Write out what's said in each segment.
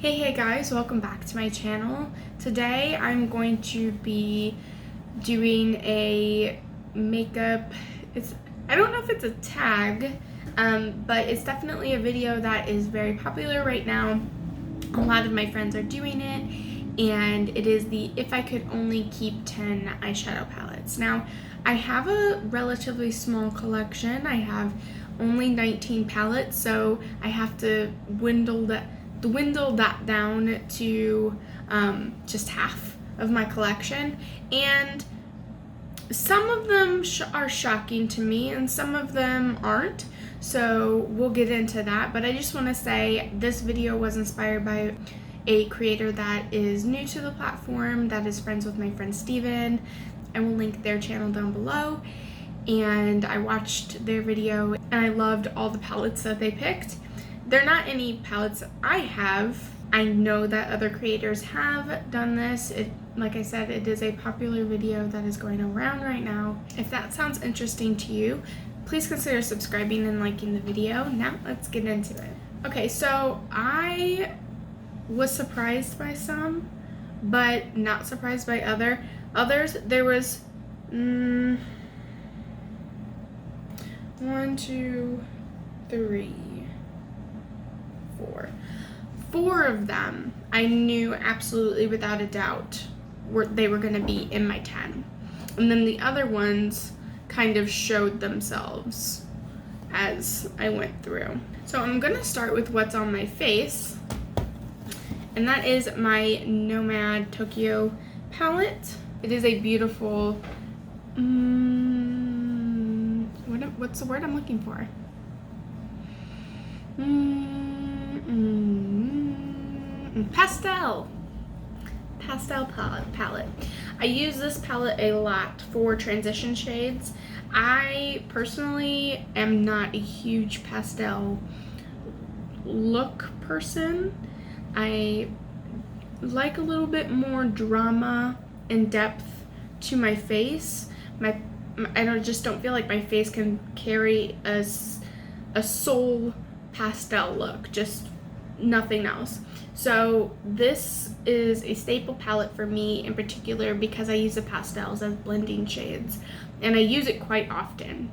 Hey guys, welcome back to my channel. Today I'm going to be doing a makeup, I don't know if it's a tag, but it's definitely a video that is very popular right now. A lot of my friends are doing it, and it is the If I Could Only Keep 10 eyeshadow palettes. Now, I have a relatively small collection. I have only 19 palettes, so I have to dwindle that down to just half of my collection, and some of them are shocking to me and some of them aren't, so we'll get into that. But I just want to say this video was inspired by a creator that is new to the platform, that is friends with my friend Steven. I will link their channel down below, and I watched their video and I loved all the palettes that they picked. They're not any palettes I have. I know that other creators have done this. Like I said, it is a popular video that is going around right now. If that sounds interesting to you, please consider subscribing and liking the video. Now let's get into it. Okay, so I was surprised by some, but not surprised by others. There was 1, 2, 3, 4 of them I knew absolutely without a doubt they were going to be in my 10, and then the other ones kind of showed themselves as I went through. So I'm going to start with what's on my face, and that is my Nomad Tokyo palette. It is a beautiful what's the word I'm looking for? Pastel palette. I use this palette a lot for transition shades. I personally am not a huge pastel look person. I like a little bit more drama and depth to my face. I just don't feel like my face can carry a soul pastel look, just nothing else. So this is a staple palette for me in particular because I use the pastels as blending shades, and I use it quite often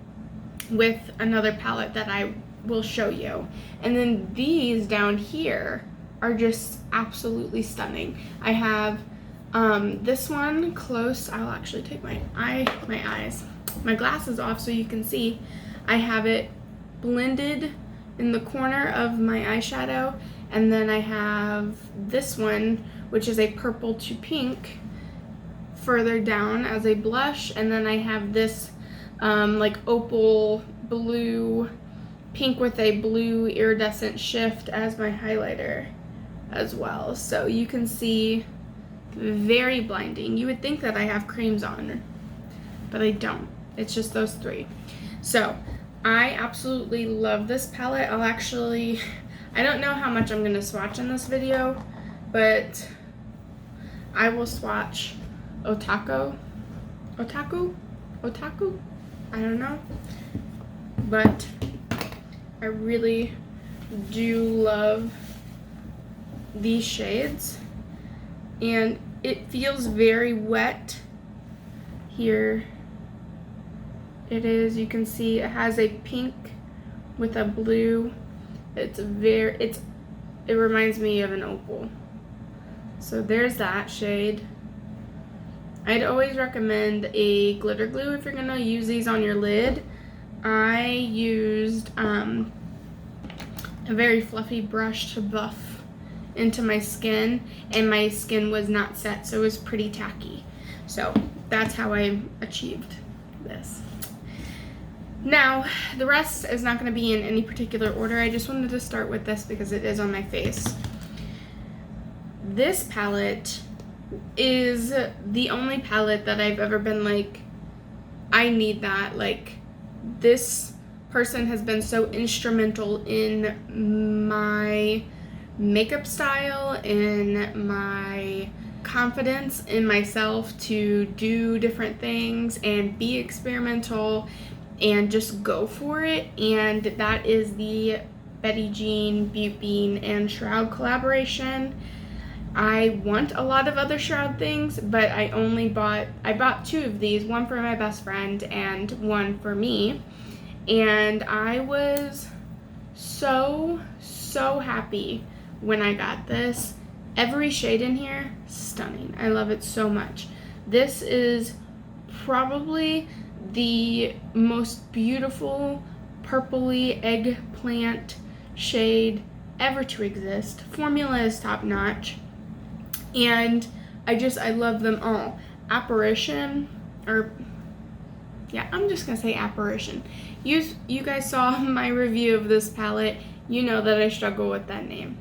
with another palette that I will show you. And then these down here are just absolutely stunning. I have this one close. I'll actually take my glasses off so you can see. I have it blended in the corner of my eyeshadow, and then I have this one, which is a purple to pink, further down as a blush, and then I have this like opal blue, pink with a blue iridescent shift as my highlighter as well. So you can see, very blinding. You would think that I have creams on, but I don't. It's just those three. So I absolutely love this palette. I don't know how much I'm going to swatch in this video, but I will swatch Otaku? I don't know. But I really do love these shades, and it feels very wet here. It is, you can see it has a pink with a blue. It reminds me of an opal. So there's that shade. I'd always recommend a glitter glue if you're gonna use these on your lid. I used a very fluffy brush to buff into my skin, and my skin was not set, so it was pretty tacky. So that's how I achieved this. Now, the rest is not going to be in any particular order. I just wanted to start with this because it is on my face. This palette is the only palette that I've ever been like, I need that. Like, this person has been so instrumental in my makeup style, in my confidence in myself to do different things and be experimental and just go for it. And that is the Betty Jean, Butte Bean, and Shroud collaboration. I want a lot of other Shroud things, but I bought 2 of these, one for my best friend and one for me. And I was so happy when I got this. Every shade in here, stunning. I love it so much. This is probably the most beautiful purpley eggplant shade ever to exist. Formula is top notch. And I love them all. Apparition, I'm just gonna say Apparition. You guys saw my review of this palette. You know that I struggle with that name.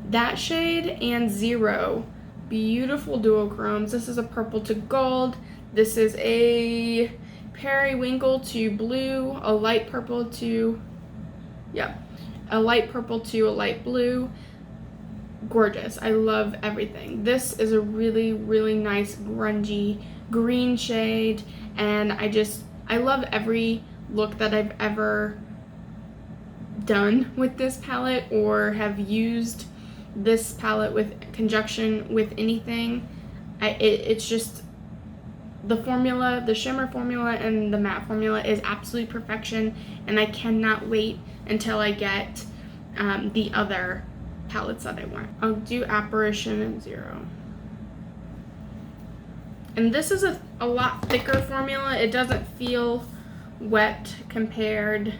That shade and Zero, beautiful duochromes. This is a purple to gold. This is a periwinkle to blue, a light purple to, a light purple to a light blue. Gorgeous. I love everything. This is a really nice grungy green shade, and I love every look that I've ever done with this palette or have used this palette with conjunction with anything. It's just the formula, the shimmer formula and the matte formula is absolute perfection, and I cannot wait until I get the other palettes that I want. I'll do Apparition and Zero. And this is a lot thicker formula. It doesn't feel wet compared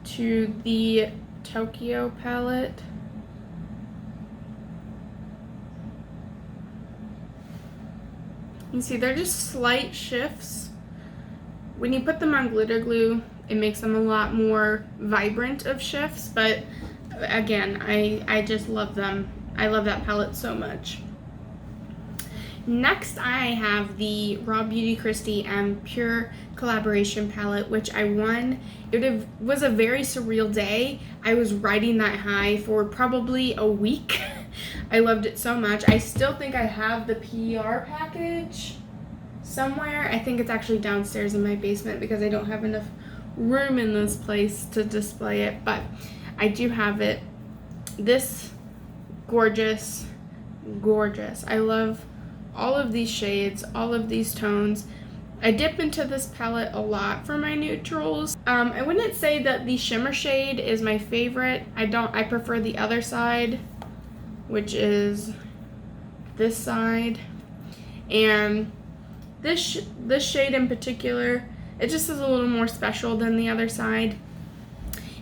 to the Tokyo palette. You see, they're just slight shifts. When you put them on glitter glue, it makes them a lot more vibrant of shifts, but again, I just love them. I love that palette so much. Next, I have the Raw Beauty Kristi and Pure collaboration palette, which I won. Was a very surreal day. I was riding that high for probably a week. I loved it so much. I still think I have the PR package somewhere. I think it's actually downstairs in my basement because I don't have enough room in this place to display it, but I do have it. This gorgeous. I love all of these shades, all of these tones. I dip into this palette a lot for my neutrals. I wouldn't say that the shimmer shade is my favorite. I prefer the other side, which is this side. And this shade in particular, it just is a little more special than the other side.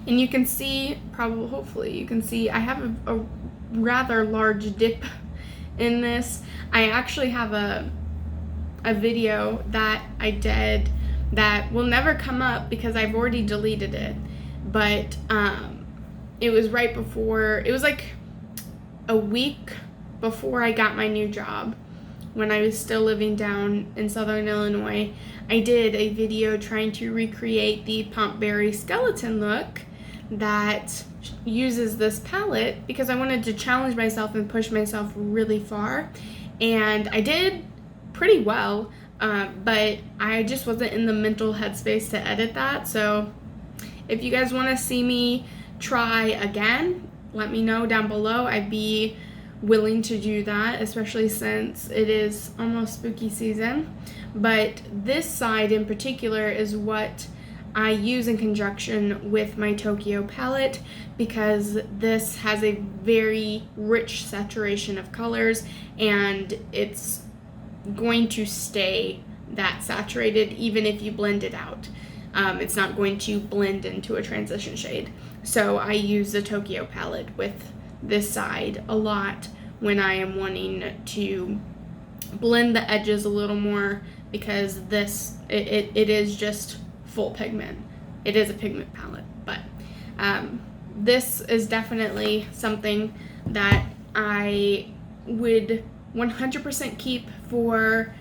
And you can see, hopefully you can see, I have a rather large dip in this. I actually have a video that I did that will never come up because I've already deleted it, but it was right before, it was like a week before I got my new job when I was still living down in Southern Illinois. I did a video trying to recreate the Pompberry skeleton look that uses this palette because I wanted to challenge myself and push myself really far, and I did pretty well, but I just wasn't in the mental headspace to edit that. So if you guys want to see me try again, let me know down below. I'd be willing to do that, especially since it is almost spooky season. But this side in particular is what I use in conjunction with my Tokyo palette because this has a very rich saturation of colors, and it's going to stay that saturated even if you blend it out. It's not going to blend into a transition shade. So I use the Tokyo palette with this side a lot when I am wanting to blend the edges a little more, because this, it is just full pigment. It is a pigment palette, but this is definitely something that I would 100% keep for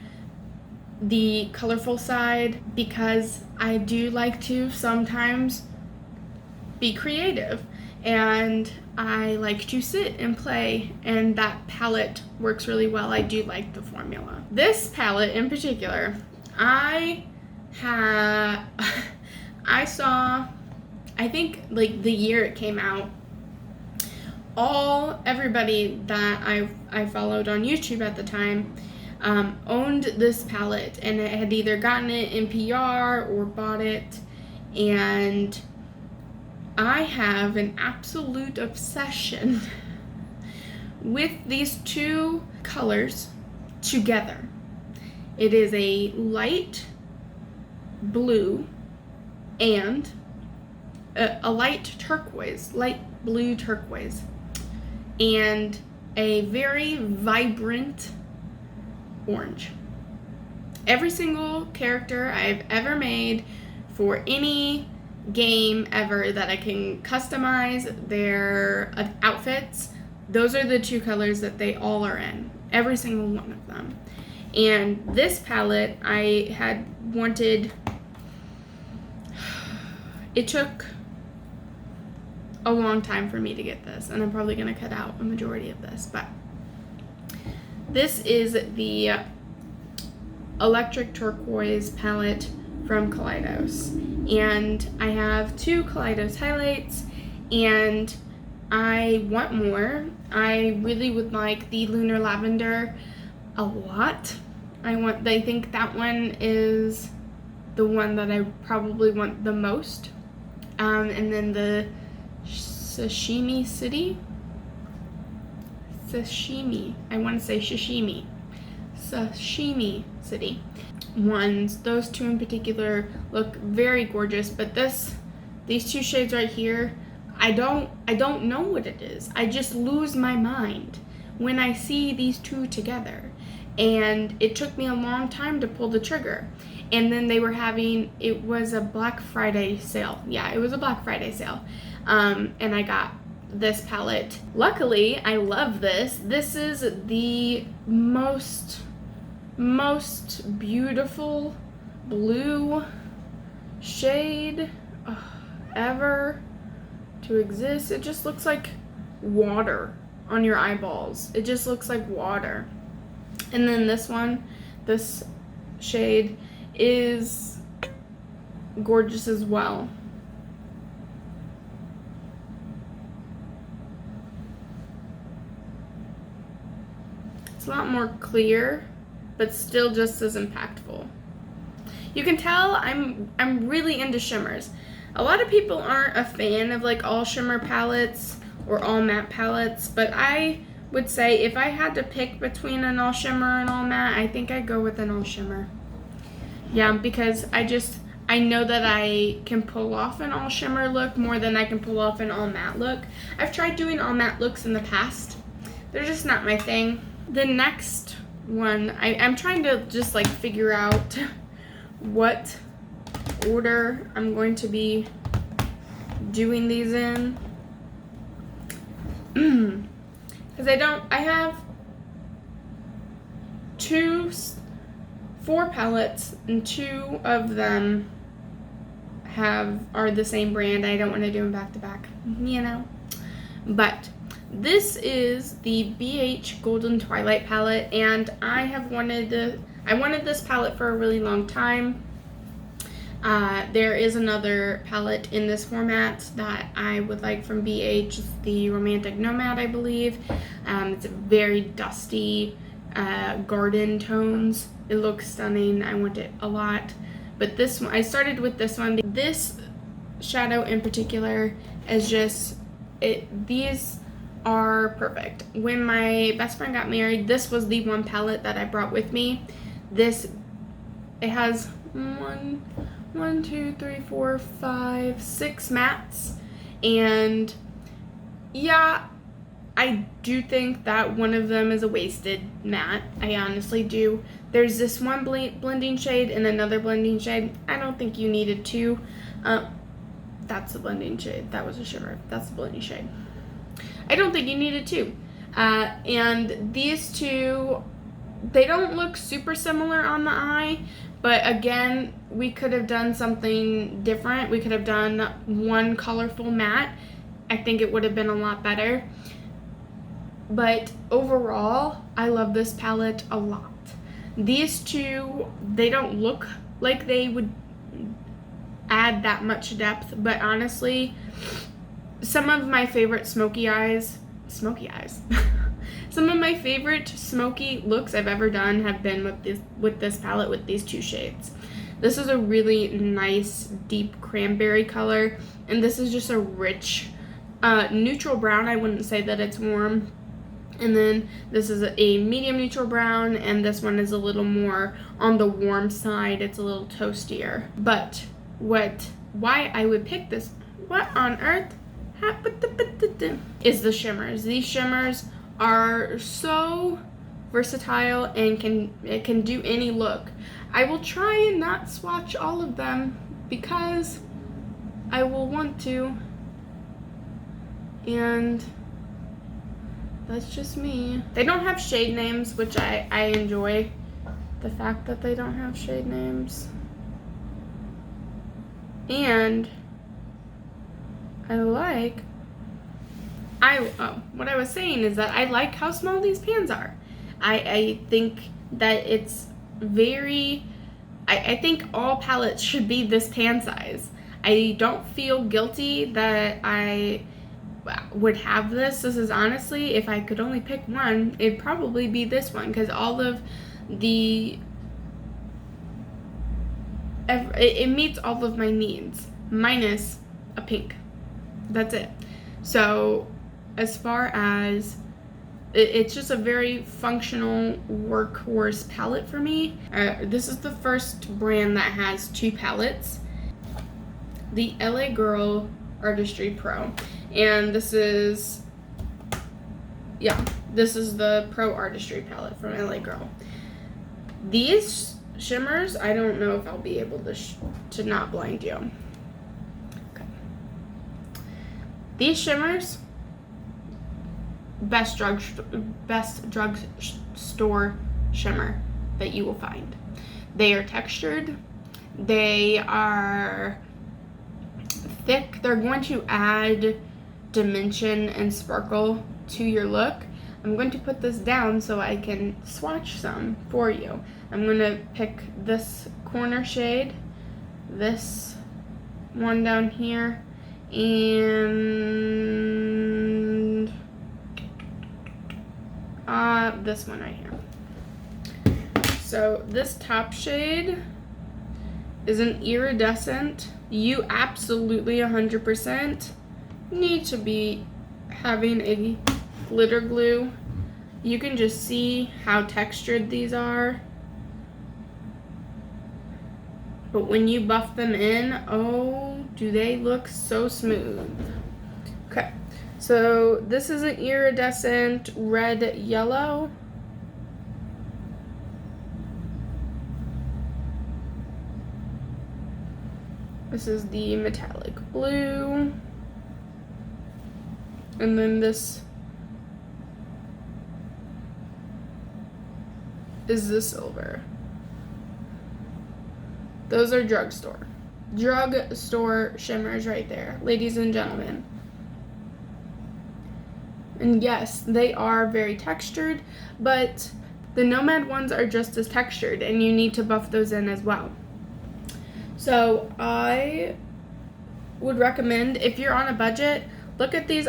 the colorful side, because I do like to sometimes be creative and I like to sit and play, and that palette works really well. I do like the formula. This palette in particular, I saw I think like the year it came out, everybody that I followed on YouTube at the time owned this palette, and it had either gotten it in PR or bought it, and I have an absolute obsession with these two colors together. It is a light blue and a light blue turquoise, and a very vibrant orange. Every single character I've ever made for any game ever that I can customize their outfits, those are the two colors that they all are in. Every single one of them. And this palette I had wanted, it took a long time for me to get this, and I'm probably going to cut out a majority of this, but this is the Electric Turquoise palette from Kaleidos, and I have 2 Kaleidos highlights, and I want more. I really would like the Lunar Lavender a lot. I think that one is the one that I probably want the most, and then the Sashimi City. I want to say Sashimi City ones. Those 2 in particular look very gorgeous, but these 2 shades right here, I don't know what it is. I just lose my mind when I see these 2 together, and it took me a long time to pull the trigger. And then it was a Black Friday sale. Yeah, it was a Black Friday sale. And I got this palette. Luckily, I love this. This is the most beautiful blue shade ever to exist. It just looks like water on your eyeballs. It just looks like water. And then this shade is gorgeous as well. It's a lot more clear, but still just as impactful. You can tell I'm really into shimmers. A lot of people aren't a fan of like all shimmer palettes or all matte palettes, but I would say if I had to pick between an all shimmer and all matte, I think I'd go with an all shimmer. Yeah, because I know that I can pull off an all shimmer look more than I can pull off an all matte look. I've tried doing all matte looks in the past. They're just not my thing. The next one, I'm trying to just like figure out what order I'm going to be doing these in. Because I have 4 palettes, and 2 of them are the same brand. I don't want to do them back to back, you know. But this is the BH Golden Twilight palette, and I wanted this palette for a really long time. There is another palette in this format that I would like from BH. It's the Romantic Nomad, I believe. It's very dusty garden tones. It looks stunning. I want it a lot. But this one, I started with this one. This shadow in particular is just, these are perfect. When my best friend got married, this was the one palette that I brought with me. It has 1, 2, 3, 4, 5, 6 mattes, and yeah, I do think that one of them is a wasted matte. I honestly do. There's this one blending shade and another blending shade. I don't think you needed 2. That's the blending shade. That was a shimmer. That's the blending shade. I don't think you needed 2. And these 2, they don't look super similar on the eye, but again, we could have done something different. We could have done one colorful matte. I think it would have been a lot better. But overall, I love this palette a lot. These 2, they don't look like they would add that much depth, but honestly, some of my favorite smoky eyes, some of my favorite smoky looks I've ever done have been with this palette with these two shades. This is a really nice deep cranberry color, and this is just a rich neutral brown. I wouldn't say that it's warm. And then this is a medium neutral brown, and this one is a little more on the warm side. It's a little toastier. But why I would pick this, what on earth, is the shimmers. These shimmers are so versatile and can do any look. I will try and not swatch all of them because I will want to, and that's just me. They don't have shade names, which I enjoy the fact that they don't have shade names. And what I was saying is that I like how small these pans are. I think that it's very, I think all palettes should be this pan size. I don't feel guilty that I would have this. This is honestly, if I could only pick one, it'd probably be this one, because all of it meets all of my needs, minus a pink. That's it. So as far as it's just a very functional workhorse palette for me. This is the first brand that has two palettes, the LA Girl Artistry Pro, and this is the Pro Artistry palette from LA Girl. These shimmers, I don't know if I'll be able to not blind you. Okay. These shimmers, best drug store shimmer that you will find. They are textured, they are thick, they're going to add dimension and sparkle to your look. I'm going to put this down so I can swatch some for you. I'm going to pick this corner shade, this one down here, and this one right here. So this top shade is an iridescent. You absolutely 100% need to be having a glitter glue. You can just see how textured these are. But when you buff them in, oh, do they look so smooth. Okay, so this is an iridescent red yellow. This is the metallic blue. And then this is the silver. Those are drugstore shimmers right there, ladies and gentlemen. And yes, they are very textured, but the Nomad ones are just as textured, and you need to buff those in as well. So I would recommend, if you're on a budget, look at these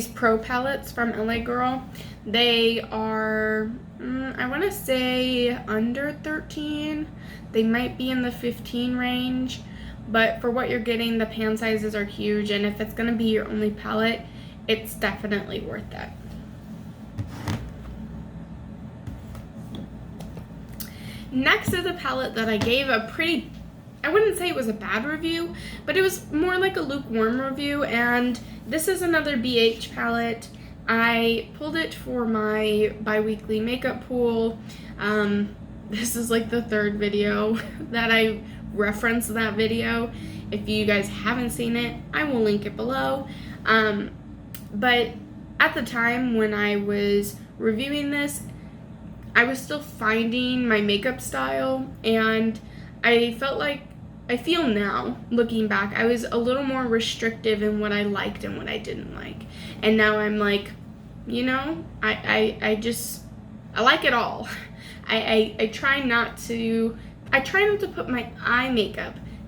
Pro palettes from LA Girl. They are, I want to say under 13. They might be in the 15 range, but for what you're getting, the pan sizes are huge, and if it's going to be your only palette, it's definitely worth it. Next is a palette that I gave a pretty, I wouldn't say it was a bad review, but it was more like a lukewarm review, and this is another BH palette. I pulled it for my bi-weekly makeup pool. This is like the third video that I referenced that video. If you guys haven't seen it, I will link it below. But at the time when I was reviewing this, I was still finding my makeup style, and I feel now, looking back, I was a little more restrictive in what I liked and what I didn't like. And now I'm like, you know, I like it all. I try not to put my eye makeup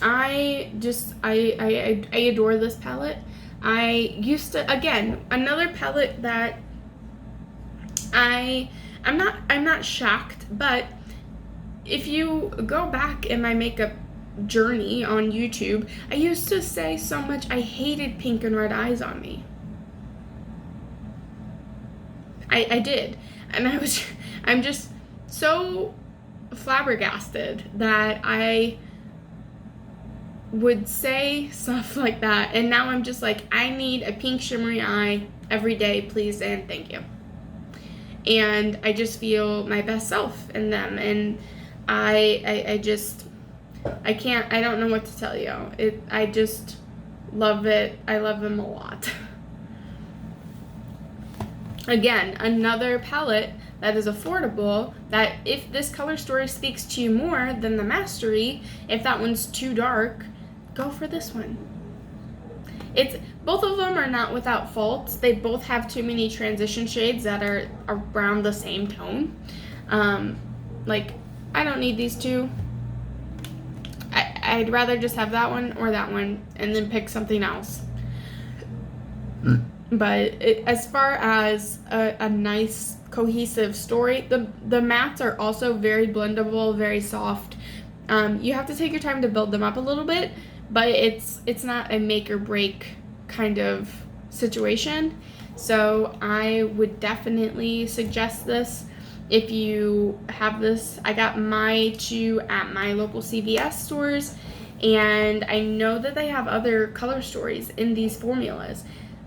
I adore this palette. I used to, again, another palette that I'm not shocked, but if you go back in my makeup journey on YouTube, I used to say so much I hated pink and red eyes on me. I did. And I'm just so flabbergasted that I would say stuff like that, and now I'm just like, I need a pink shimmery eye every day, please and thank you. And I just feel my best self in them, and I don't know what to tell you. I just love it. I love them a lot. Again, another palette that is affordable, that if this color story speaks to you more than the Mastery, if that one's too dark, go for this one. Both of them are not without faults. They both have too many transition shades that are around the same tone. Like, I don't need these two. I'd rather just have that one or that one and then pick something else. But as far as a nice cohesive story, the mattes are also very blendable, very soft. You have to take your time to build them up a little bit, but it's not a make or break kind of situation. So I would definitely suggest this if you have this. I got my two at my local CVS stores, and I know that they have other color stories in these formulas.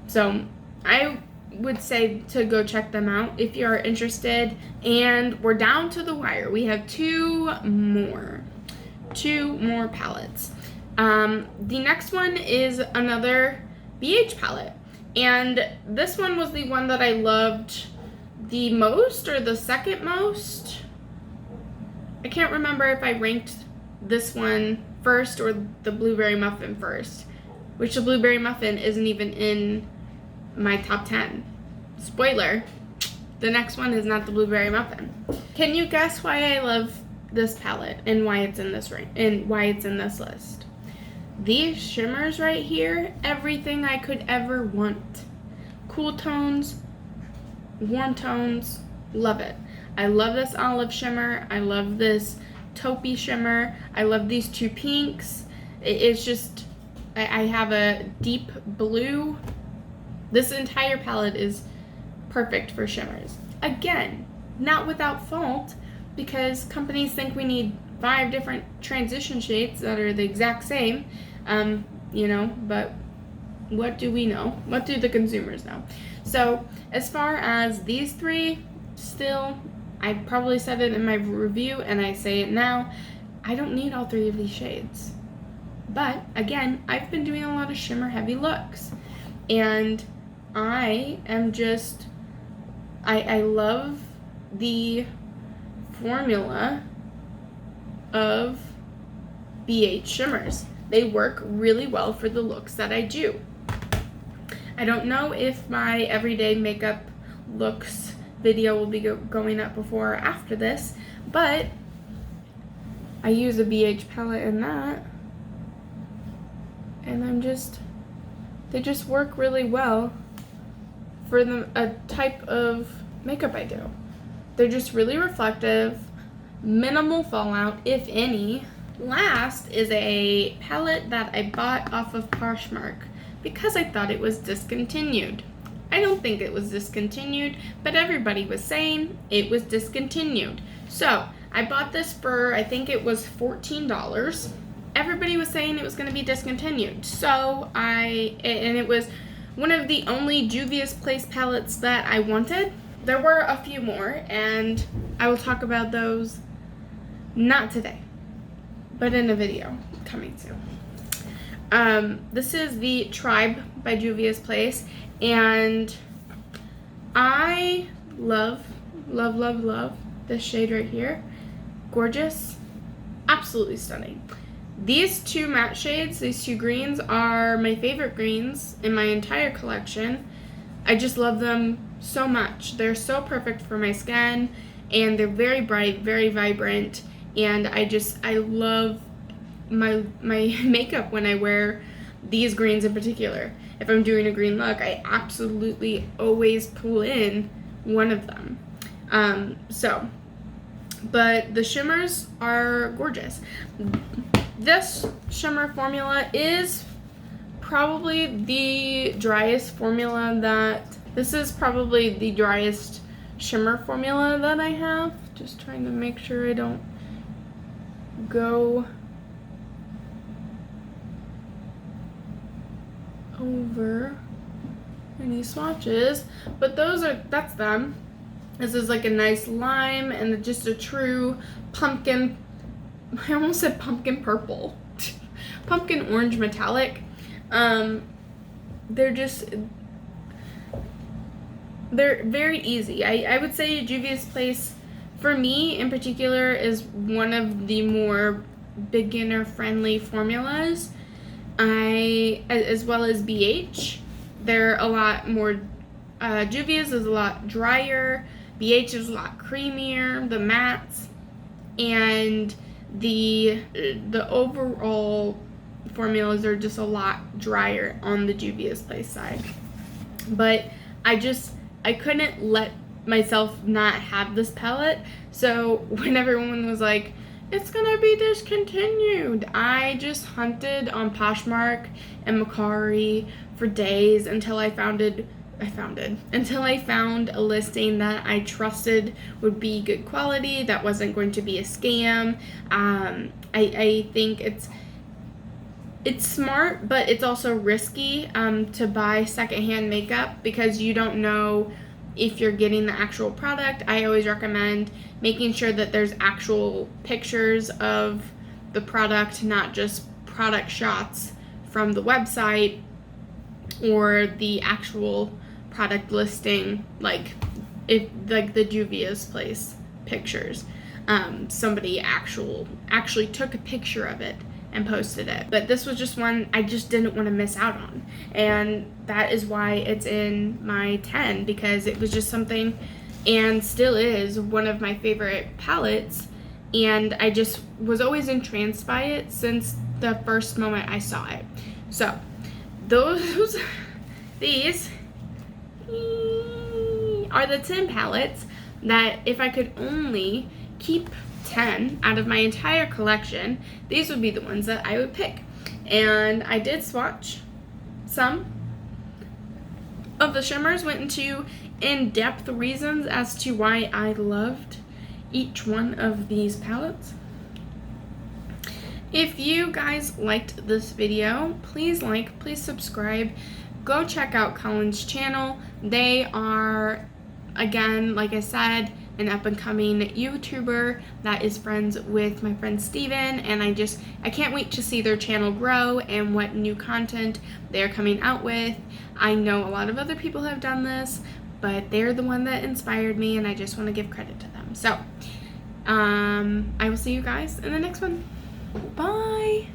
So I would say to go check them out if you are interested. And we're down to the wire. We have two more palettes. The next one is another BH palette, and this one was the one that I loved the most, or the second most. I can't remember if I ranked this one first or the blueberry muffin first, which the blueberry muffin isn't even in my top 10. Spoiler, the next one is not the blueberry muffin. Can you guess why I love this palette and why it's in this list? These shimmers right here, everything I could ever want. Cool tones, warm tones, love it. I love this olive shimmer. I love this taupey shimmer. I love these two pinks. It's just, I have a deep blue. This entire palette is perfect for shimmers. Again, not without fault, because companies think we need 5 different transition shades that are the exact same, but what do we know? What do the consumers know? So as far as these 3, still, I probably said it in my review and I say it now, I don't need all 3 of these shades. But again, I've been doing a lot of shimmer heavy looks, and I am just, I love the formula of BH shimmers. They work really well for the looks that I do. I don't know if my everyday makeup looks video will be going up before or after this, but I use a BH palette in that, and they just work really well for a type of makeup I do. They're just really reflective, minimal fallout, if any. Last is a palette that I bought off of Poshmark because I thought it was discontinued. I don't think it was discontinued, but everybody was saying it was discontinued. So I bought this for, I think it was $14. Everybody was saying it was going to be discontinued. So and it was one of the only Juvia's Place palettes that I wanted. There were a few more, and I will talk about those not today, but in a video coming soon. This is the Tribe by Juvia's Place, and I love this shade right here. Gorgeous, absolutely stunning. These 2 matte shades, these 2 greens, are my favorite greens in my entire collection. I just love them so much. They're so perfect for my skin, and they're very bright, very vibrant, and I love my makeup when I wear these greens in particular. If I'm doing a green look, I absolutely always pull in one of them. But the shimmers are gorgeous. This shimmer formula is probably the driest formula this is probably the driest shimmer formula that I have. Just trying to make sure I don't go over any swatches, but that's them. This is like a nice lime and just a true pumpkin, I almost said pumpkin purple, pumpkin orange metallic. They're very easy. I would say Juvia's Place, for me in particular, is one of the more beginner friendly formulas. As well as BH, they're a lot more, Juvia's is a lot drier, BH is a lot creamier, the mattes, and the overall formulas are just a lot drier on the Juvia's Place side. But I couldn't let myself not have this palette, so when everyone was like, it's gonna be discontinued, I just hunted on Poshmark and Mercari for days until I found a listing that I trusted would be good quality, that wasn't going to be a scam. I think it's smart, but it's also risky to buy secondhand makeup because you don't know if you're getting the actual product. I always recommend making sure that there's actual pictures of the product, not just product shots from the website or the actual product listing, like the Juvia's Place pictures. Somebody actually took a picture of it and posted it. But this was just one I just didn't want to miss out on, and that is why it's in my 10, because it was just something, and still is, one of my favorite palettes, and I just was always entranced by it since the first moment I saw it. So these are the 10 palettes that if I could only keep 10 out of my entire collection, these would be the ones that I would pick. And I did swatch some of the shimmers, went into in-depth reasons as to why I loved each one of these palettes. If you guys liked this video, please please subscribe. Go check out Colin's channel. They are, again, like I said, an up-and-coming YouTuber that is friends with my friend Steven, and I can't wait to see their channel grow and what new content they're coming out with. I know a lot of other people have done this, but they're the one that inspired me, and I just want to give credit to them. So I will see you guys in the next one. Bye!